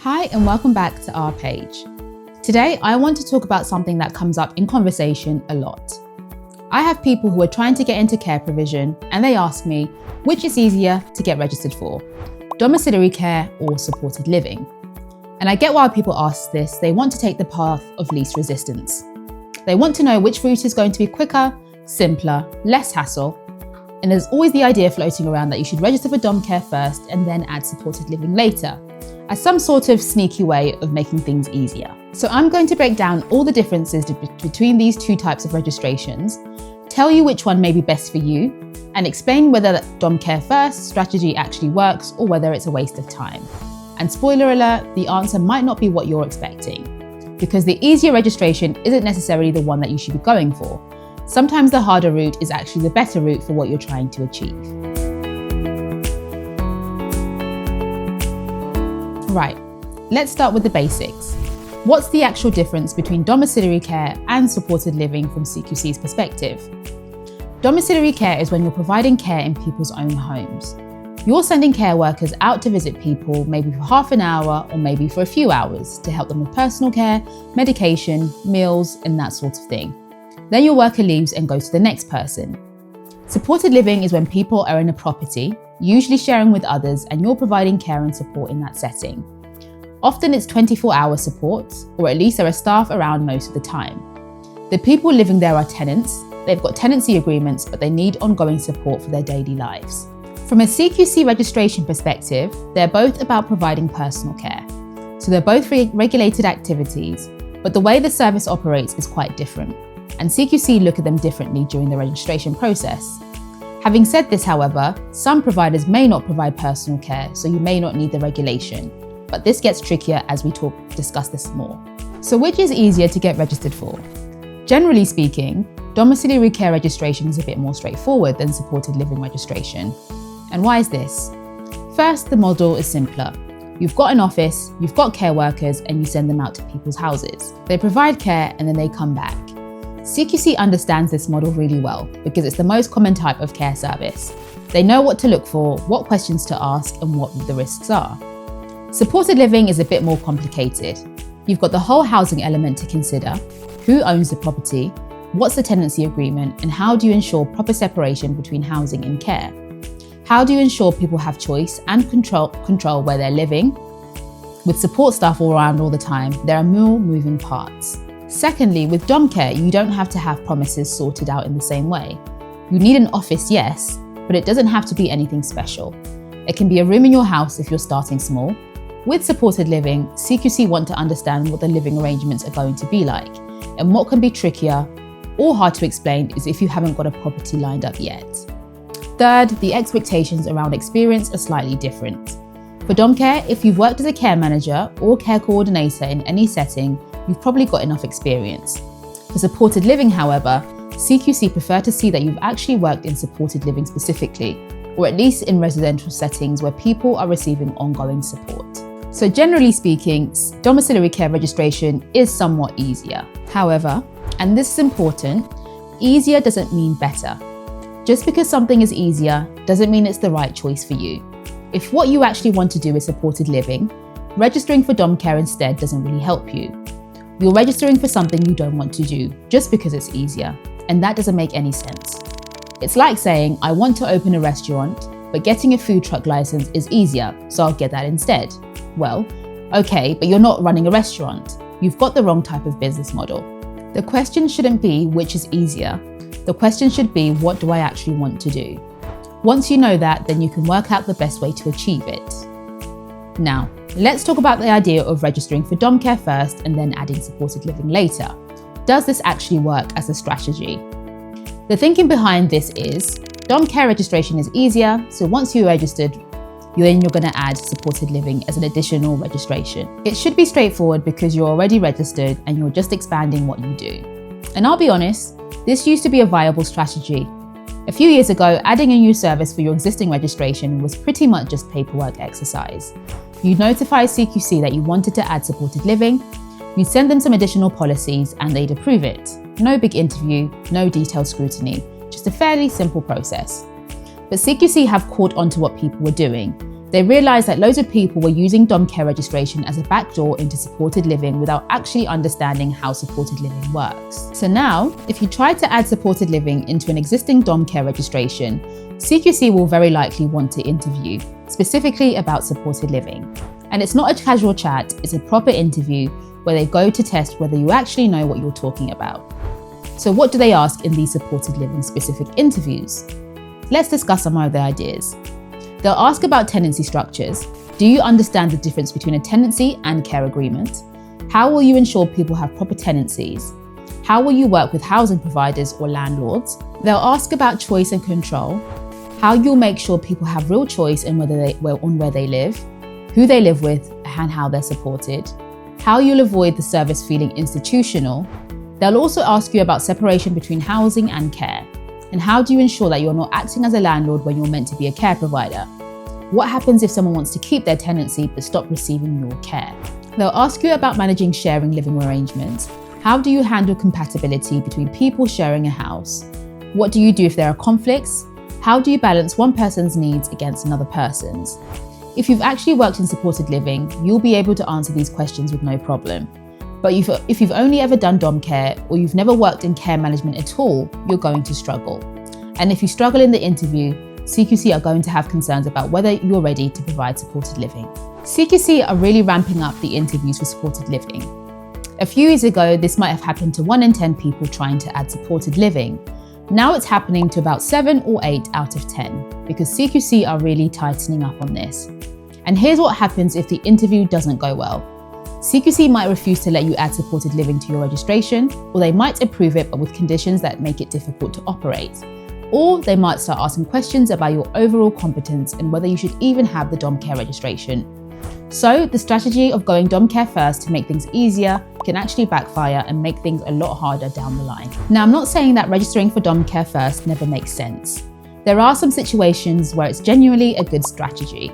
Hi and welcome back to our page. Today I want to talk about something that comes up in conversation a lot. I have people who are trying to get into care provision and they ask me which is easier to get registered for, domiciliary care or supported living. And I get why people ask this. They want to take the path of least resistance. They want to know which route is going to be quicker, simpler, less hassle. And there's always the idea floating around that you should register for dom care first and then add supported living later, as some sort of sneaky way of making things easier. So I'm going to break down all the differences between these two types of registrations, tell you which one may be best for you, and explain whether that dom care first strategy actually works or whether it's a waste of time. And spoiler alert, the answer might not be what you're expecting, because the easier registration isn't necessarily the one that you should be going for. Sometimes the harder route is actually the better route for what you're trying to achieve. Right, let's start with the basics. What's the actual difference between domiciliary care and supported living from CQC's perspective? Domiciliary care is when you're providing care in people's own homes. You're sending care workers out to visit people, maybe for half an hour or maybe for a few hours, to help them with personal care, medication, meals, and that sort of thing. Then your worker leaves and goes to the next person. Supported living is when people are in a property, usually sharing with others, and you're providing care and support in that setting. Often it's 24-hour support, or at least there are staff around most of the time. The people living there are tenants. They've got tenancy agreements, but they need ongoing support for their daily lives. From a CQC registration perspective, they're both about providing personal care. So they're both regulated activities, but the way the service operates is quite different, and CQC look at them differently during the registration process. Having said this, however, some providers may not provide personal care, so you may not need the regulation. But this gets trickier as we discuss this more. So which is easier to get registered for? Generally speaking, domiciliary care registration is a bit more straightforward than supported living registration. And why is this? First, the model is simpler. You've got an office, you've got care workers, and you send them out to people's houses. They provide care and then they come back. CQC understands this model really well because it's the most common type of care service. They know what to look for, what questions to ask, and what the risks are. Supported living is a bit more complicated. You've got the whole housing element to consider: who owns the property, what's the tenancy agreement, and how do you ensure proper separation between housing and care? How do you ensure people have choice and control where they're living? With support staff all around all the time, there are more moving parts. Secondly, with dom care, you don't have to have promises sorted out in the same way. You need an office, yes, but it doesn't have to be anything special. It can be a room in your house if you're starting small. With supported living, CQC want to understand what the living arrangements are going to be like, and what can be trickier or hard to explain is if you haven't got a property lined up yet. Third, the expectations around experience are slightly different. For dom care, if you've worked as a care manager or care coordinator in any setting, you've probably got enough experience. For supported living, however, CQC prefer to see that you've actually worked in supported living specifically, or at least in residential settings where people are receiving ongoing support. So generally speaking, domiciliary care registration is somewhat easier. However, and this is important, easier doesn't mean better. Just because something is easier doesn't mean it's the right choice for you. If what you actually want to do is supported living, registering for dom care instead doesn't really help you. You're registering for something you don't want to do just because it's easier, and that doesn't make any sense. It's like saying, I want to open a restaurant, but getting a food truck license is easier, so I'll get that instead. Well, okay, but you're not running a restaurant. You've got the wrong type of business model. The question shouldn't be which is easier. The question should be, what do I actually want to do? Once you know that, then you can work out the best way to achieve it. Now, let's talk about the idea of registering for dom care first and then adding supported living later. Does this actually work as a strategy? The thinking behind this is, dom care registration is easier, so once you're registered, you're going to add supported living as an additional registration. It should be straightforward because you're already registered and you're just expanding what you do. And I'll be honest, this used to be a viable strategy. A few years ago, adding a new service for your existing registration was pretty much just paperwork exercise. You'd notify CQC that you wanted to add supported living, you'd send them some additional policies and they'd approve it. No big interview, no detailed scrutiny, just a fairly simple process. But CQC have caught on to what people were doing, They realised that loads of people were using dom care registration as a backdoor into supported living without actually understanding how supported living works. So now, if you try to add supported living into an existing dom care registration, CQC will very likely want to interview, specifically about supported living. And it's not a casual chat, it's a proper interview where they go to test whether you actually know what you're talking about. So what do they ask in these supported living specific interviews? Let's discuss some of the ideas. They'll ask about tenancy structures. Do you understand the difference between a tenancy and care agreement? How will you ensure people have proper tenancies? How will you work with housing providers or landlords? They'll ask about choice and control, how you'll make sure people have real choice in where they live, who they live with, and how they're supported, how you'll avoid the service feeling institutional. They'll also ask you about separation between housing and care. And how do you ensure that you're not acting as a landlord when you're meant to be a care provider? What happens if someone wants to keep their tenancy but stop receiving your care? They'll ask you about managing sharing living arrangements. How do you handle compatibility between people sharing a house? What do you do if there are conflicts? How do you balance one person's needs against another person's? If you've actually worked in supported living, you'll be able to answer these questions with no problem. But if you've only ever done dom care or you've never worked in care management at all, you're going to struggle. And if you struggle in the interview, CQC are going to have concerns about whether you're ready to provide supported living. CQC are really ramping up the interviews for supported living. A few years ago, this might have happened to 1 in 10 people trying to add supported living. Now it's happening to about 7 or 8 out of 10 because CQC are really tightening up on this. And here's what happens if the interview doesn't go well. CQC might refuse to let you add supported living to your registration, or they might approve it but with conditions that make it difficult to operate. Or they might start asking questions about your overall competence and whether you should even have the dom care registration. So the strategy of going dom care first to make things easier can actually backfire and make things a lot harder down the line. Now, I'm not saying that registering for dom care first never makes sense. There are some situations where it's genuinely a good strategy.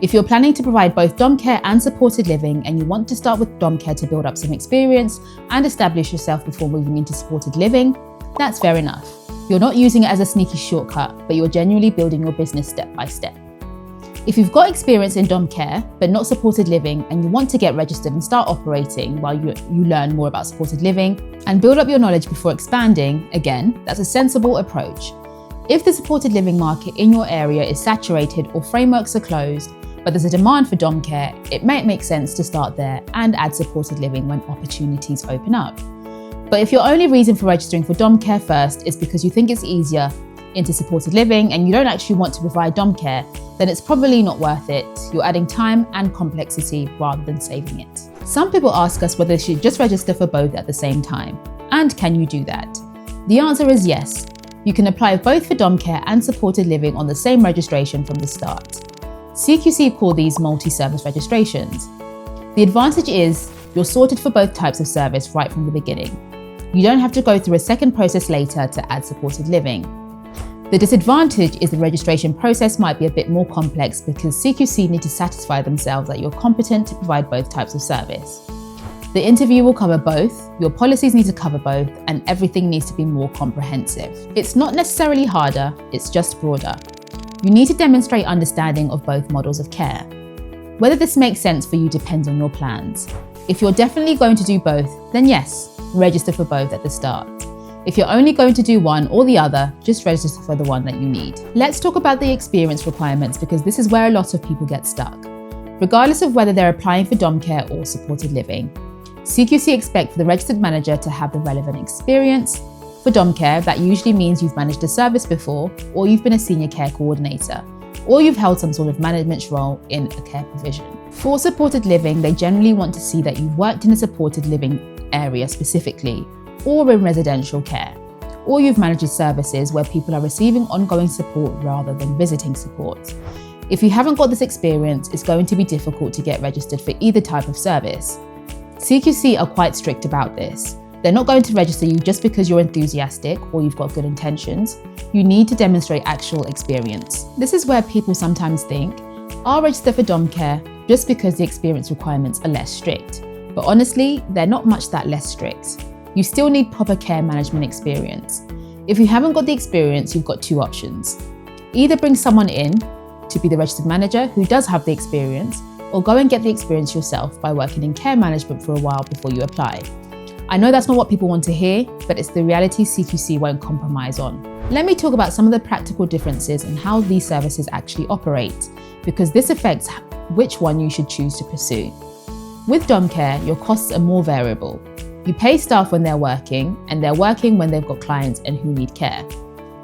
If you're planning to provide both dom care and supported living and you want to start with dom care to build up some experience and establish yourself before moving into supported living, that's fair enough. You're not using it as a sneaky shortcut, but you're genuinely building your business step by step. If you've got experience in dom care, but not supported living, and you want to get registered and start operating while you learn more about supported living and build up your knowledge before expanding, again, that's a sensible approach. If the supported living market in your area is saturated or frameworks are closed, but there's a demand for dom care, it might make sense to start there and add supported living when opportunities open up. But if your only reason for registering for dom care first is because you think it's easier into supported living and you don't actually want to provide dom care, then it's probably not worth it. You're adding time and complexity rather than saving it. Some people ask us whether they should just register for both at the same time. And can you do that? The answer is yes. You can apply both for dom care and supported living on the same registration from the start. CQC call these multi-service registrations. The advantage is you're sorted for both types of service right from the beginning. You don't have to go through a second process later to add supported living. The disadvantage is the registration process might be a bit more complex because CQC need to satisfy themselves that you're competent to provide both types of service. The interview will cover both, your policies need to cover both, and everything needs to be more comprehensive. It's not necessarily harder, it's just broader. You need to demonstrate understanding of both models of care. Whether this makes sense for you depends on your plans. If you're definitely going to do both, then yes, register for both at the start. If you're only going to do one or the other, just register for the one that you need. Let's talk about the experience requirements because this is where a lot of people get stuck. Regardless of whether they're applying for dom care or supported living, CQC expect for the registered manager to have the relevant experience. For dom care, that usually means you've managed a service before, or you've been a senior care coordinator, or you've held some sort of management role in a care provision. For supported living, they generally want to see that you've worked in a supported living area specifically, or in residential care, or you've managed services where people are receiving ongoing support rather than visiting support. If you haven't got this experience, it's going to be difficult to get registered for either type of service. CQC are quite strict about this. They're not going to register you just because you're enthusiastic or you've got good intentions. You need to demonstrate actual experience. This is where people sometimes think, I'll register for dom care just because the experience requirements are less strict. But honestly, they're not much that less strict. You still need proper care management experience. If you haven't got the experience, you've got two options. Either bring someone in, to be the registered manager who does have the experience, or go and get the experience yourself by working in care management for a while before you apply. I know that's not what people want to hear, but it's the reality CQC won't compromise on. Let me talk about some of the practical differences in how these services actually operate, because this affects which one you should choose to pursue. With Dom Care, your costs are more variable. You pay staff when they're working, and they're working when they've got clients and who need care.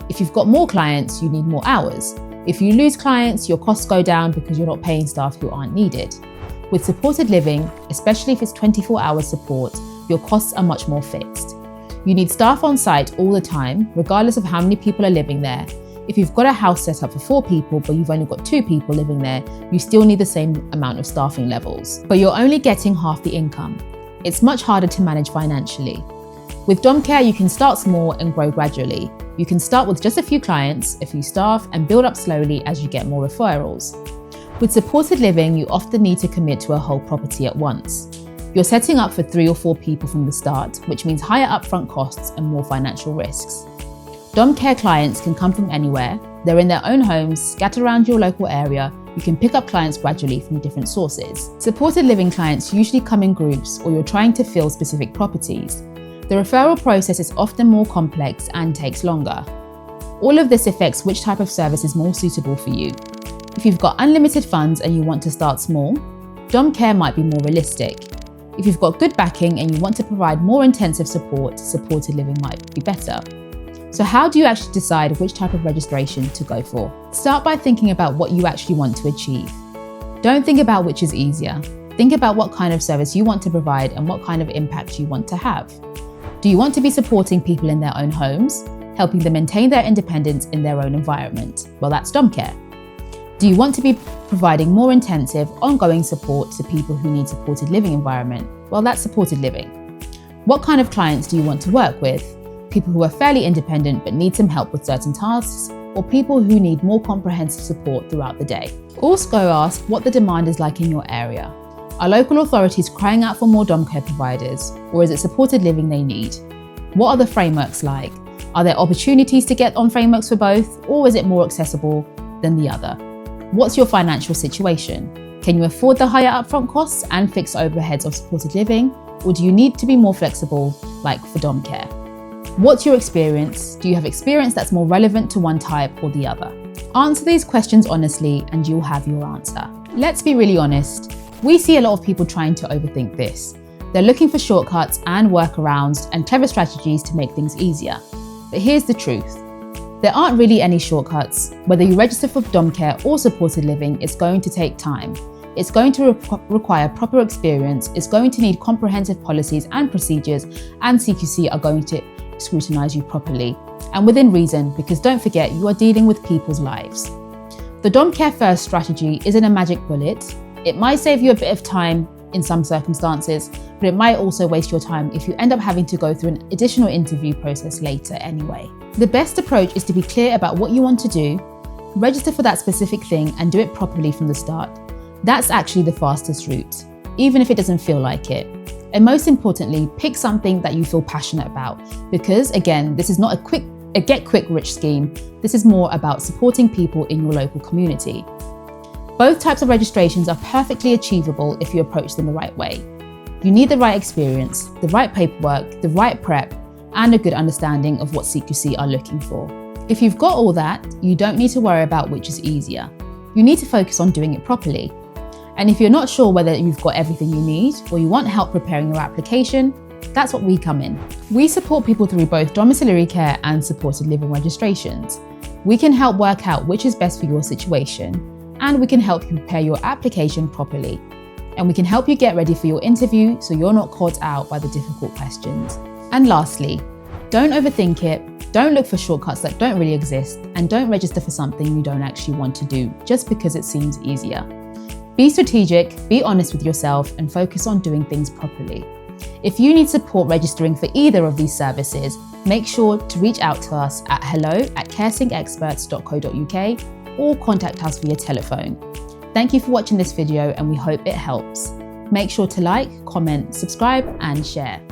If you've got more clients, you need more hours. If you lose clients, your costs go down because you're not paying staff who aren't needed. With supported living, especially if it's 24-hour support, your costs are much more fixed. You need staff on site all the time, regardless of how many people are living there. If you've got a house set up for 4 people, but you've only got 2 people living there, you still need the same amount of staffing levels. But you're only getting half the income. It's much harder to manage financially. With Dom Care, you can start small and grow gradually. You can start with just a few clients, a few staff, and build up slowly as you get more referrals. With supported living, you often need to commit to a whole property at once. You're setting up for 3 or 4 people from the start, which means higher upfront costs and more financial risks. Dom Care clients can come from anywhere. They're in their own homes, scattered around your local area. You can pick up clients gradually from different sources. Supported living clients usually come in groups, or you're trying to fill specific properties. The referral process is often more complex and takes longer. All of this affects which type of service is more suitable for you. If you've got unlimited funds and you want to start small, Dom Care might be more realistic. If you've got good backing and you want to provide more intensive support, supported living might be better. So how do you actually decide which type of registration to go for? Start by thinking about what you actually want to achieve. Don't think about which is easier. Think about what kind of service you want to provide and what kind of impact you want to have. Do you want to be supporting people in their own homes, helping them maintain their independence in their own environment? Well, that's Dom Care. Do you want to be providing more intensive, ongoing support to people who need supported living environment? Well, that's supported living. What kind of clients do you want to work with? People who are fairly independent but need some help with certain tasks, or people who need more comprehensive support throughout the day? Also ask what the demand is like in your area. Are local authorities crying out for more Dom Care providers, or is it supported living they need? What are the frameworks like? Are there opportunities to get on frameworks for both, or is it more accessible than the other? What's your financial situation? Can you afford the higher upfront costs and fixed overheads of supported living, or do you need to be more flexible, like for Dom Care? What's your experience? Do you have experience that's more relevant to one type or the other? Answer these questions honestly and you'll have your answer. Let's be really honest. We see a lot of people trying to overthink this. They're looking for shortcuts and workarounds and clever strategies to make things easier. But here's the truth. There aren't really any shortcuts. Whether you register for Dom Care or supported living, it's going to take time. It's going to require proper experience. It's going to need comprehensive policies and procedures, and CQC are going to scrutinise you properly and within reason, because don't forget, you are dealing with people's lives. The Dom Care First strategy isn't a magic bullet. It might save you a bit of time in some circumstances, but it might also waste your time if you end up having to go through an additional interview process later anyway. The best approach is to be clear about what you want to do, register for that specific thing and do it properly from the start. That's actually the fastest route, even if it doesn't feel like it. And most importantly, pick something that you feel passionate about, because again, this is not a get-quick-rich scheme. This is more about supporting people in your local community. Both types of registrations are perfectly achievable if you approach them the right way. You need the right experience, the right paperwork, the right prep, and a good understanding of what CQC are looking for. If you've got all that, you don't need to worry about which is easier. You need to focus on doing it properly. And if you're not sure whether you've got everything you need, or you want help preparing your application, that's what we come in. We support people through both domiciliary care and supported living registrations. We can help work out which is best for your situation, and we can help you prepare your application properly. And we can help you get ready for your interview so you're not caught out by the difficult questions. And lastly, don't overthink it, don't look for shortcuts that don't really exist, and don't register for something you don't actually want to do just because it seems easier. Be strategic, be honest with yourself, and focus on doing things properly. If you need support registering for either of these services, make sure to reach out to us at hello@caresyncexperts.co.uk or contact us via telephone. Thank you for watching this video and we hope it helps. Make sure to like, comment, subscribe and share.